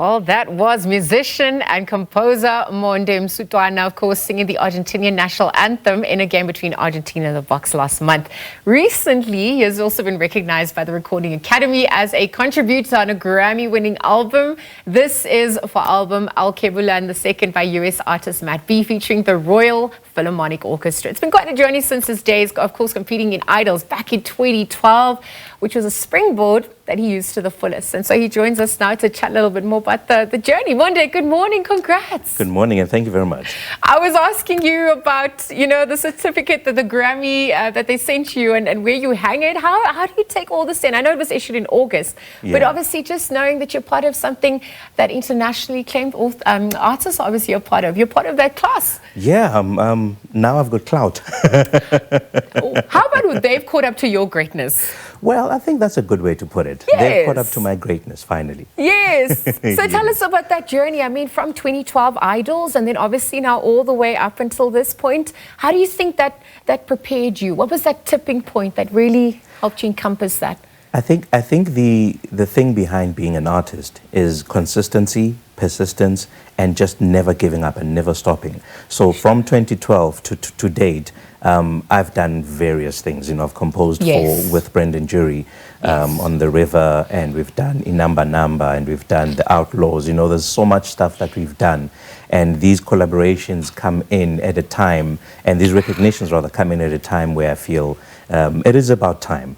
Well, that was musician and composer Monde Msutwana, of course, singing the Argentinian National anthem in a game between Argentina and the Boks last month. Recently, he has also been recognized by the Recording Academy as a contributor on a Grammy-winning album. This is for album Alkebulan II by US artist Matt B, featuring the Royal Philharmonic Ochestra. It's been quite a journey since his days, of course, competing in Idols back in 2012, which was a springboard that he used to the fullest. And so he joins us now to chat a little bit more about the journey. Monde, good morning. Congrats. Good morning, and thank you very much. I was asking you about, the certificate, the Grammy that they sent you and where you hang it. How do you take all this in? I know it was issued in August, but obviously just knowing that you're part of something that internationally acclaimed artists are obviously a part of. You're part of that class. Yeah, now I've got clout. How about they've caught up to your greatness? Well, I think that's a good way to put it. Yes. They've caught up to my greatness, finally. Yes. So tell us about that journey. I mean, from 2012 Idols and then obviously now all the way up until this point. How do you think that prepared you? What was that tipping point that really helped you encompass that? I think the thing behind being an artist is consistency, persistence, and just never giving up and never stopping. So from 2012 to date, I've done various things. I've composed with Brendan Jury on The River, and we've done Inamba Namba, and we've done The Outlaws. There's so much stuff that we've done, and these collaborations come in at a time, and these recognitions rather come in at a time where I feel it is about time.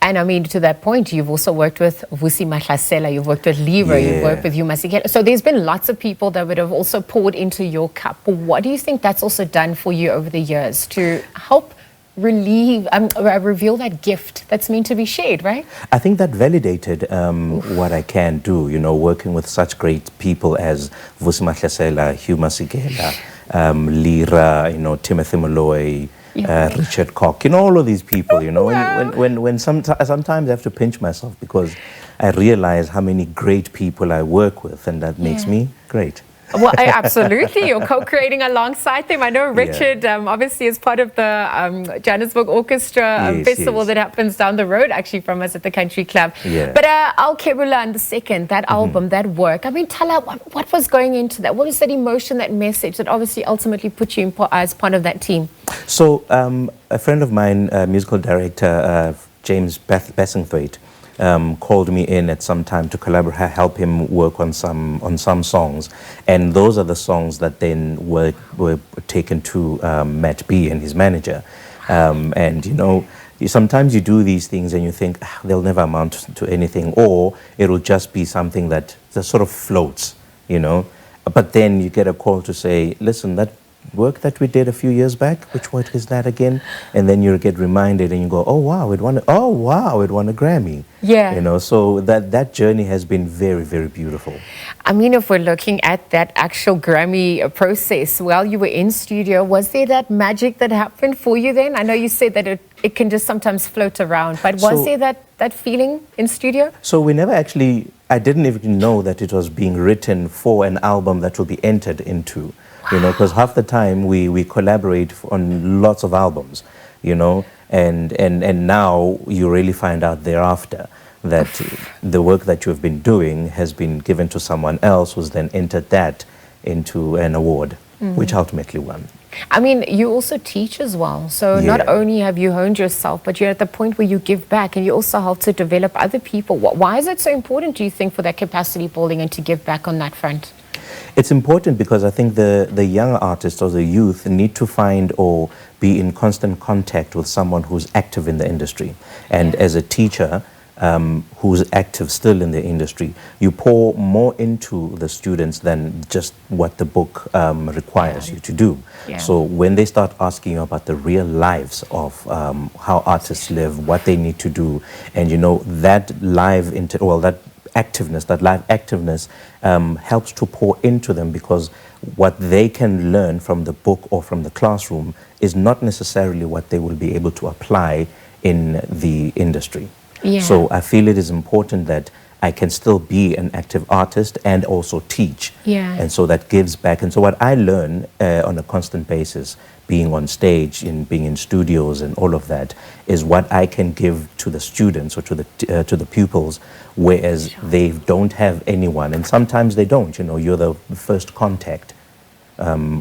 And I mean, to that point, you've also worked with Vusi Mahlasela, you've worked with Libra, you've worked with Yumasikela. So there's been lots of people that would have also poured into your cup. What do you think that's also done for you over the years to help reveal that gift that's meant to be shared, right? I think that validated what I can do, working with such great people as Vusi Mahlasela, Yumasikela, Lira, Timothy Malloy, Richard Koch, all of these people, when sometimes I have to pinch myself because I realize how many great people I work with, and that makes me great. Well, absolutely. You're co-creating alongside them. I know Richard obviously is part of the Johannesburg Orchestra festival that happens down the road actually from us at the Country Club. But Alkebulan II, that album, that work, I mean, tell us what was going into that? What was that emotion, that message that obviously ultimately put you as part of that team? So a friend of mine, musical director James Bessingthwaite, called me in at some time to collaborate, help him work on some songs, and those are the songs that then were taken to Matt B and his manager. And sometimes you do these things and you think they'll never amount to anything, or it'll just be something that sort of floats, But then you get a call to say, listen, that work that we did a few years back, which work is that again? And then you get reminded and you go, oh wow, it won a Grammy. So that journey has been very, very beautiful. I mean, if we're looking at that actual Grammy process, while you were in studio, was there that magic that happened for you then? I know you said that it can just sometimes float around, but was there that feeling in studio? So we never actually, I didn't even know that it was being written for an album that will be entered into. Because half the time we collaborate on lots of albums, and now you really find out thereafter that the work that you've been doing has been given to someone else who's then entered that into an award, which ultimately won. I mean, you also teach as well. So not only have you honed yourself, but you're at the point where you give back and you also help to develop other people. Why is it so important, do you think, for that capacity building and to give back on that front? It's important because I think the young artists or the youth need to find or be in constant contact with someone who's active in the industry. And as a teacher who's active still in the industry, you pour more into the students than just what the book requires you to do. So when they start asking you about the real lives of how artists live, what they need to do, and that live activeness helps to pour into them, because what they can learn from the book or from the classroom is not necessarily what they will be able to apply in the industry. So I feel it is important that I can still be an active artist and also teach. Yeah. And so that gives back. And so what I learn on a constant basis, being on stage, being in studios and all of that, is what I can give to the students or to the pupils, whereas they don't have anyone. And sometimes they don't, you know, you're the first contact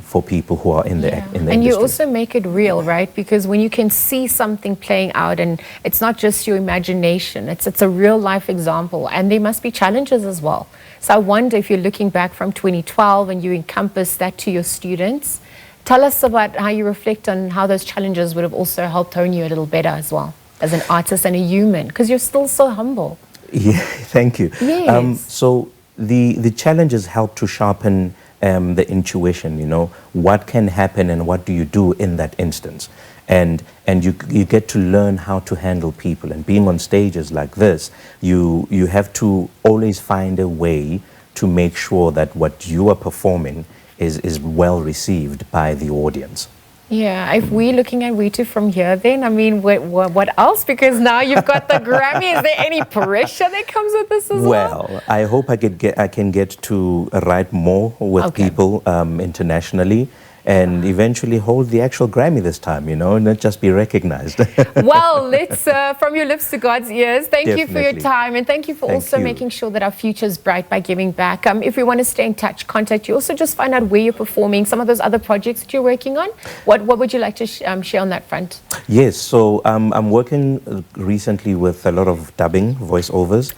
for people who are in the industry. And you also make it real, right? Because when you can see something playing out, and it's not just your imagination, it's a real life example, and there must be challenges as well. So I wonder if you're looking back from 2012 and you encompass that to your students, tell us about how you reflect on how those challenges would have also helped hone you a little better as well, as an artist and a human, because you're still so humble. Yeah, thank you. Yes. So the challenges help to sharpen the intuition, you know, what can happen and what do you do in that instance. And you get to learn how to handle people. And being on stages like this, you have to always find a way to make sure that what you are performing is well received by the audience. Yeah, if we're looking at Witu from here, then I mean, what else? Because now you've got the Grammy. Is there any pressure that comes with this as well? Well, I hope I can get to write more with people internationally, and eventually hold the actual Grammy this time, you know, and not just be recognized. Well, let's, from your lips to God's ears, thank you for your time, and thank you for also making sure that our future is bright by giving back. If we want to stay in touch, contact you. Also just find out where you're performing, some of those other projects that you're working on. What would you like to share on that front? Yes, so I'm working recently with a lot of dubbing, voiceovers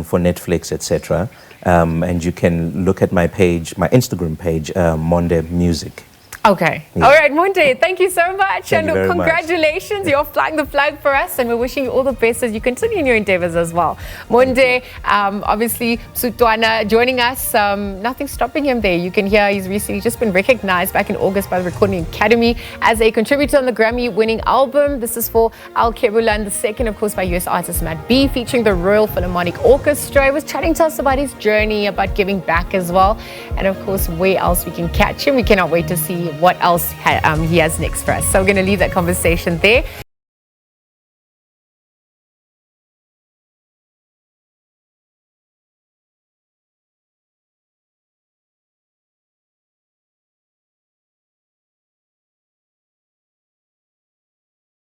for Netflix, etc. And you can look at my page, my Instagram page, Monde Music. Okay. Yeah. All right, Monde, thank you so much. Thank you very congratulations. much. You're flying the flag for us, and we're wishing you all the best as you continue in your endeavors as well. Monde, obviously, Msutwana joining us. Nothing stopping him there. You can hear he's recently just been recognized back in August by the Recording Academy as a contributor on the Grammy-winning album. This is for Alkebulan II, of course, by US artist Matt B, featuring the Royal Philharmonic Ochestra. He was chatting to us about his journey, about giving back as well, and of course, where else we can catch him. We cannot wait to see what else he has next for us. So we're going to leave that conversation there.